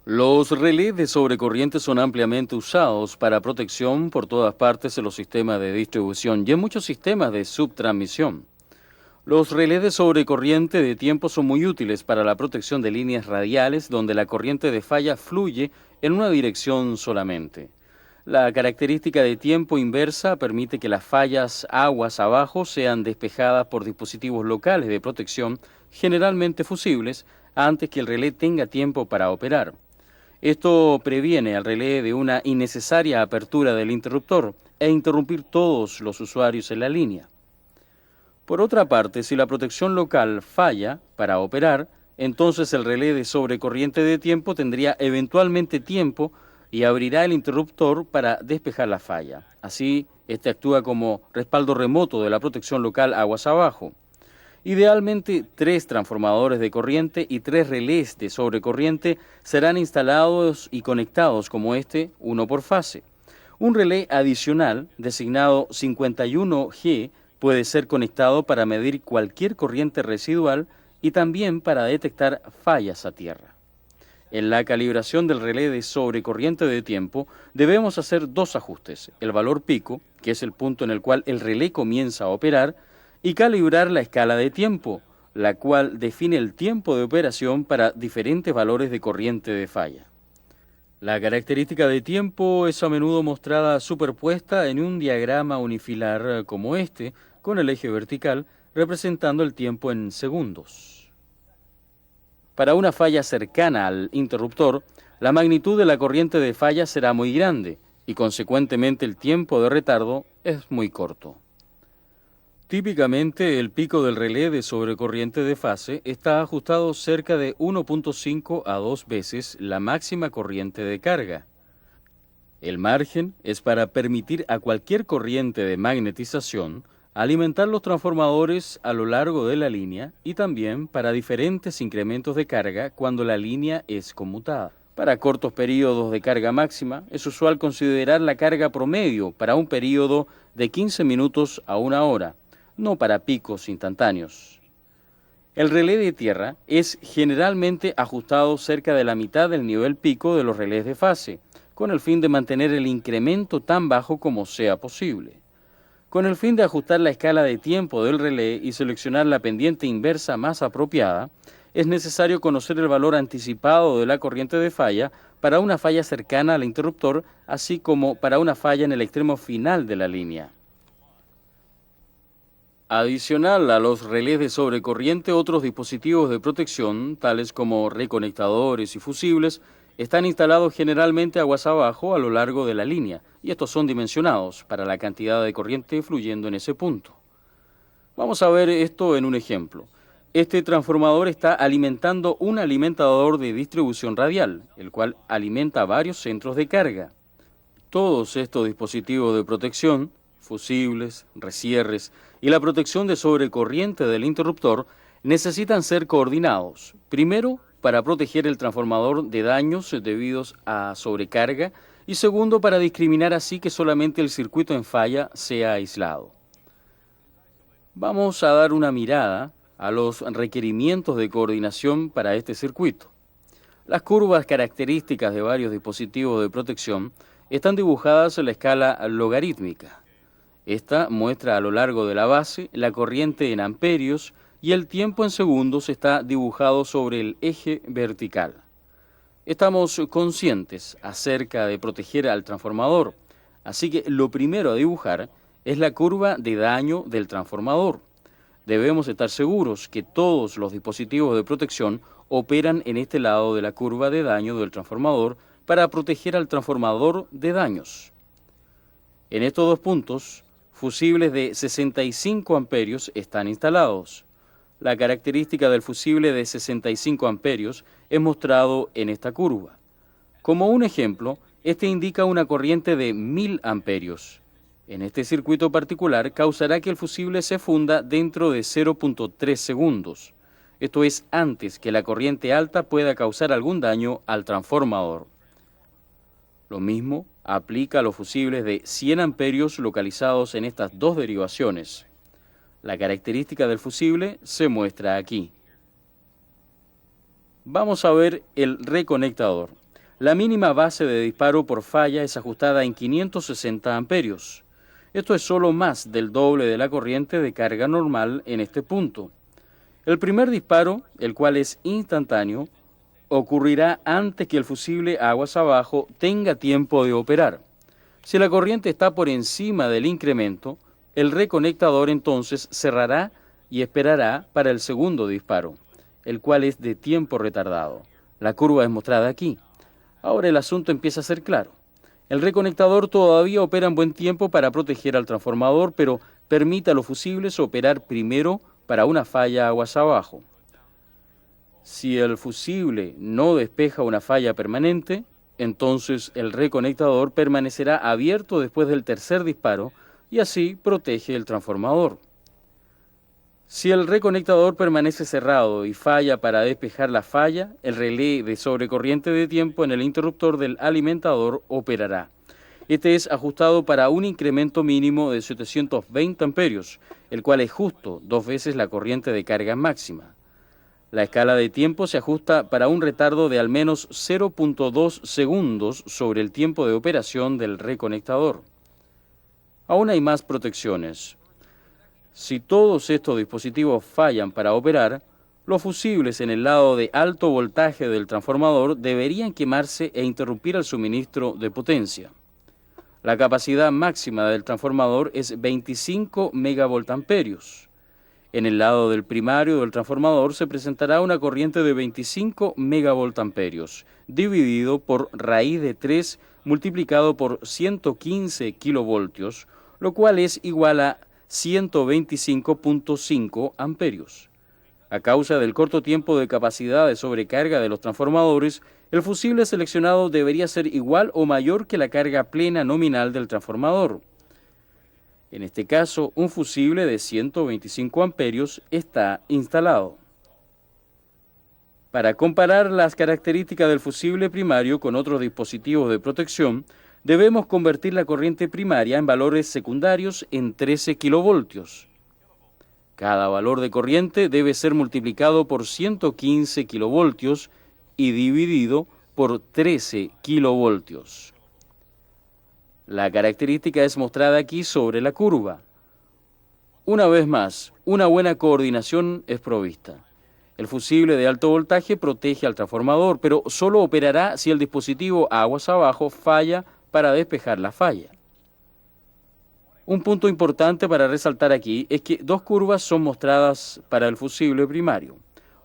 Los relés de sobrecorriente son ampliamente usados para protección por todas partes en los sistemas de distribución y en muchos sistemas de subtransmisión. Los relés de sobrecorriente de tiempo son muy útiles para la protección de líneas radiales donde la corriente de falla fluye en una dirección solamente. La característica de tiempo inversa permite que las fallas aguas abajo sean despejadas por dispositivos locales de protección, generalmente fusibles, antes que el relé tenga tiempo para operar. Esto previene al relé de una innecesaria apertura del interruptor e interrumpir todos los usuarios en la línea. Por otra parte, si la protección local falla para operar, entonces el relé de sobrecorriente de tiempo tendría eventualmente tiempo y abrirá el interruptor para despejar la falla. Así, este actúa como respaldo remoto de la protección local aguas abajo. Idealmente, 3 transformadores de corriente y 3 relés de sobrecorriente serán instalados y conectados como este, uno por fase. Un relé adicional, designado 51G, puede ser conectado para medir cualquier corriente residual y también para detectar fallas a tierra. En la calibración del relé de sobrecorriente de tiempo debemos hacer 2 ajustes: el valor pico, que es el punto en el cual el relé comienza a operar, y calibrar la escala de tiempo, la cual define el tiempo de operación para diferentes valores de corriente de falla. La característica de tiempo es a menudo mostrada superpuesta en un diagrama unifilar como este, con el eje vertical representando el tiempo en segundos. Para una falla cercana al interruptor, la magnitud de la corriente de falla será muy grande y consecuentemente el tiempo de retardo es muy corto. Típicamente, el pico del relé de sobrecorriente de fase está ajustado cerca de 1.5 a 2 veces la máxima corriente de carga. El margen es para permitir a cualquier corriente de magnetización alimentar los transformadores a lo largo de la línea y también para diferentes incrementos de carga cuando la línea es conmutada. Para cortos periodos de carga máxima, es usual considerar la carga promedio para un periodo de 15 minutos a 1 hora, no para picos instantáneos. El relé de tierra es generalmente ajustado cerca de la mitad del nivel pico de los relés de fase, con el fin de mantener el incremento tan bajo como sea posible. Con el fin de ajustar la escala de tiempo del relé y seleccionar la pendiente inversa más apropiada, es necesario conocer el valor anticipado de la corriente de falla para una falla cercana al interruptor, así como para una falla en el extremo final de la línea. Adicional a los relés de sobrecorriente, otros dispositivos de protección, tales como reconectadores y fusibles, están instalados generalmente aguas abajo a lo largo de la línea, y estos son dimensionados para la cantidad de corriente fluyendo en ese punto. Vamos a ver esto en un ejemplo. Este transformador está alimentando un alimentador de distribución radial, el cual alimenta varios centros de carga. Todos estos dispositivos de protección, fusibles, recierres y la protección de sobrecorriente del interruptor necesitan ser coordinados. Primero, para proteger el transformador de daños debidos a sobrecarga y segundo, para discriminar así que solamente el circuito en falla sea aislado. Vamos a dar una mirada a los requerimientos de coordinación para este circuito. Las curvas características de varios dispositivos de protección están dibujadas en la escala logarítmica. Esta muestra a lo largo de la base la corriente en amperios y el tiempo en segundos está dibujado sobre el eje vertical. Estamos conscientes acerca de proteger al transformador, así que lo primero a dibujar es la curva de daño del transformador. Debemos estar seguros que todos los dispositivos de protección operan en este lado de la curva de daño del transformador para proteger al transformador de daños. En estos 2 puntos, fusibles de 65 amperios están instalados. La característica del fusible de 65 amperios es mostrado en esta curva. Como un ejemplo, este indica una corriente de 1000 amperios. En este circuito particular causará que el fusible se funda dentro de 0.3 segundos. Esto es antes que la corriente alta pueda causar algún daño al transformador. Lo mismo aplica a los fusibles de 100 amperios localizados en estas 2 derivaciones. La característica del fusible se muestra aquí. Vamos a ver el reconectador. La mínima base de disparo por falla es ajustada en 560 amperios. Esto es solo más del doble de la corriente de carga normal en este punto. El primer disparo, el cual es instantáneo, ocurrirá antes que el fusible aguas abajo tenga tiempo de operar. Si la corriente está por encima del incremento, el reconectador entonces cerrará y esperará para el segundo disparo, el cual es de tiempo retardado. La curva es mostrada aquí. Ahora el asunto empieza a ser claro. El reconectador todavía opera en buen tiempo para proteger al transformador, pero permite a los fusibles operar primero para una falla aguas abajo. Si el fusible no despeja una falla permanente, entonces el reconectador permanecerá abierto después del tercer disparo y así protege el transformador. Si el reconectador permanece cerrado y falla para despejar la falla, el relé de sobrecorriente de tiempo en el interruptor del alimentador operará. Este es ajustado para un incremento mínimo de 720 amperios, el cual es justo 2 veces la corriente de carga máxima. La escala de tiempo se ajusta para un retardo de al menos 0.2 segundos sobre el tiempo de operación del reconectador. Aún hay más protecciones. Si todos estos dispositivos fallan para operar, los fusibles en el lado de alto voltaje del transformador deberían quemarse e interrumpir el suministro de potencia. La capacidad máxima del transformador es 25 megavoltamperios. En el lado del primario del transformador se presentará una corriente de 25 megavoltamperios, dividido por raíz de 3 multiplicado por 115 kilovoltios, lo cual es igual a 125.5 amperios. A causa del corto tiempo de capacidad de sobrecarga de los transformadores, el fusible seleccionado debería ser igual o mayor que la carga plena nominal del transformador. En este caso, un fusible de 125 amperios está instalado. Para comparar las características del fusible primario con otros dispositivos de protección, debemos convertir la corriente primaria en valores secundarios en 13 kilovoltios. Cada valor de corriente debe ser multiplicado por 115 kilovoltios y dividido por 13 kilovoltios. La característica es mostrada aquí sobre la curva. Una vez más, una buena coordinación es provista. El fusible de alto voltaje protege al transformador, pero solo operará si el dispositivo aguas abajo falla para despejar la falla. Un punto importante para resaltar aquí es que 2 curvas son mostradas para el fusible primario.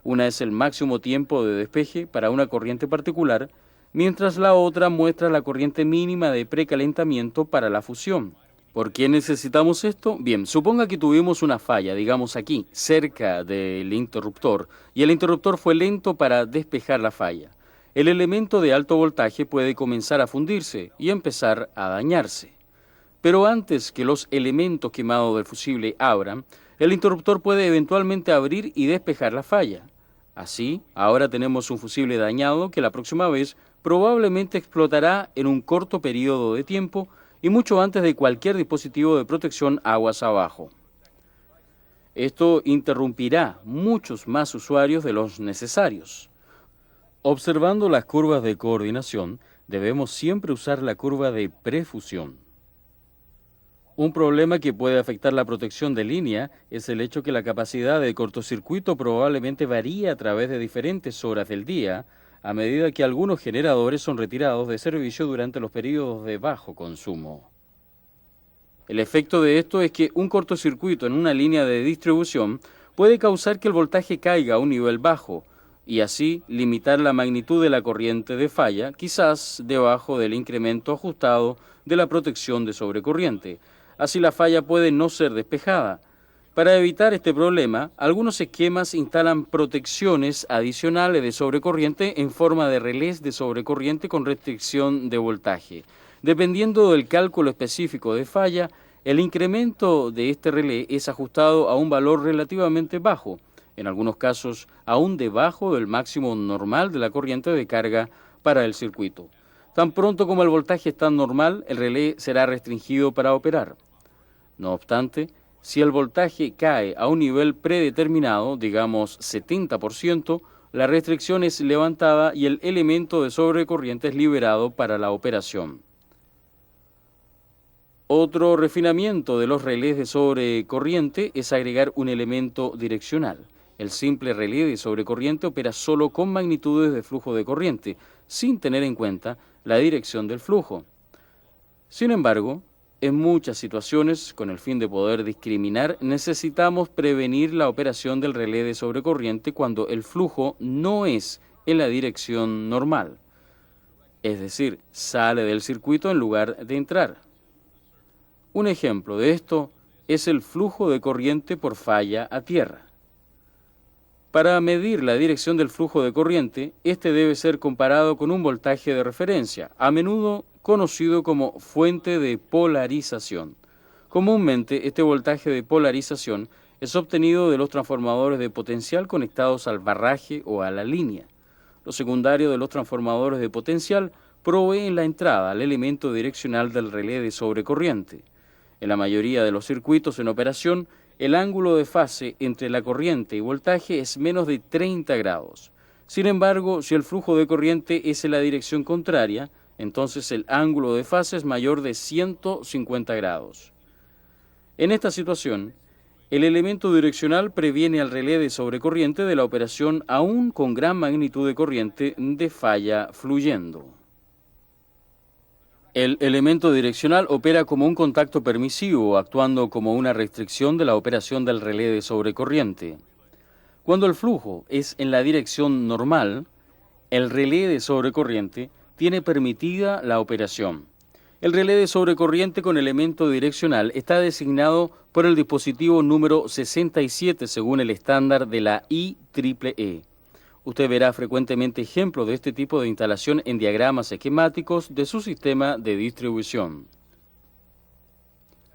Una es el máximo tiempo de despeje para una corriente particular, mientras la otra muestra la corriente mínima de precalentamiento para la fusión. ¿Por qué necesitamos esto? Bien, suponga que tuvimos una falla, digamos aquí, cerca del interruptor, y el interruptor fue lento para despejar la falla. El elemento de alto voltaje puede comenzar a fundirse y empezar a dañarse. Pero antes que los elementos quemados del fusible abran, el interruptor puede eventualmente abrir y despejar la falla. Así, ahora tenemos un fusible dañado que la próxima vez probablemente explotará en un corto periodo de tiempo y mucho antes de cualquier dispositivo de protección aguas abajo. Esto interrumpirá muchos más usuarios de los necesarios. Observando las curvas de coordinación, debemos siempre usar la curva de prefusión. Un problema que puede afectar la protección de línea es el hecho que la capacidad de cortocircuito probablemente varíe a través de diferentes horas del día, a medida que algunos generadores son retirados de servicio durante los periodos de bajo consumo. El efecto de esto es que un cortocircuito en una línea de distribución puede causar que el voltaje caiga a un nivel bajo, y así limitar la magnitud de la corriente de falla, quizás debajo del incremento ajustado de la protección de sobrecorriente. Así la falla puede no ser despejada. Para evitar este problema, algunos esquemas instalan protecciones adicionales de sobrecorriente en forma de relés de sobrecorriente con restricción de voltaje. Dependiendo del cálculo específico de falla, el incremento de este relé es ajustado a un valor relativamente bajo, en algunos casos aún debajo del máximo normal de la corriente de carga para el circuito. Tan pronto como el voltaje está normal, el relé será restringido para operar. No obstante, si el voltaje cae a un nivel predeterminado, digamos 70%, la restricción es levantada y el elemento de sobrecorriente es liberado para la operación. Otro refinamiento de los relés de sobrecorriente es agregar un elemento direccional. El simple relé de sobrecorriente opera solo con magnitudes de flujo de corriente, sin tener en cuenta la dirección del flujo. Sin embargo, en muchas situaciones, con el fin de poder discriminar, necesitamos prevenir la operación del relé de sobrecorriente cuando el flujo no es en la dirección normal, es decir, sale del circuito en lugar de entrar. Un ejemplo de esto es el flujo de corriente por falla a tierra. Para medir la dirección del flujo de corriente, este debe ser comparado con un voltaje de referencia, a menudo conocido como fuente de polarización. Comúnmente, este voltaje de polarización es obtenido de los transformadores de potencial conectados al barraje o a la línea. Los secundarios de los transformadores de potencial proveen la entrada al elemento direccional del relé de sobrecorriente. En la mayoría de los circuitos en operación, el ángulo de fase entre la corriente y voltaje es menos de 30 grados. Sin embargo, si el flujo de corriente es en la dirección contraria, entonces el ángulo de fase es mayor de 150 grados. En esta situación, el elemento direccional previene al relé de sobrecorriente de la operación aún con gran magnitud de corriente de falla fluyendo. El elemento direccional opera como un contacto permisivo, actuando como una restricción de la operación del relé de sobrecorriente. Cuando el flujo es en la dirección normal, el relé de sobrecorriente tiene permitida la operación. El relé de sobrecorriente con elemento direccional está designado por el dispositivo número 67 según el estándar de la IEEE. Usted verá frecuentemente ejemplos de este tipo de instalación en diagramas esquemáticos de su sistema de distribución.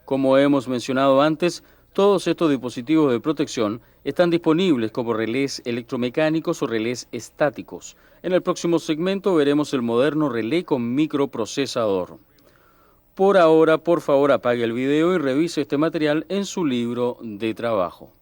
Como hemos mencionado antes, todos estos dispositivos de protección están disponibles como relés electromecánicos o relés estáticos. En el próximo segmento veremos el moderno relé con microprocesador. Por ahora, por favor, apague el video y revise este material en su libro de trabajo.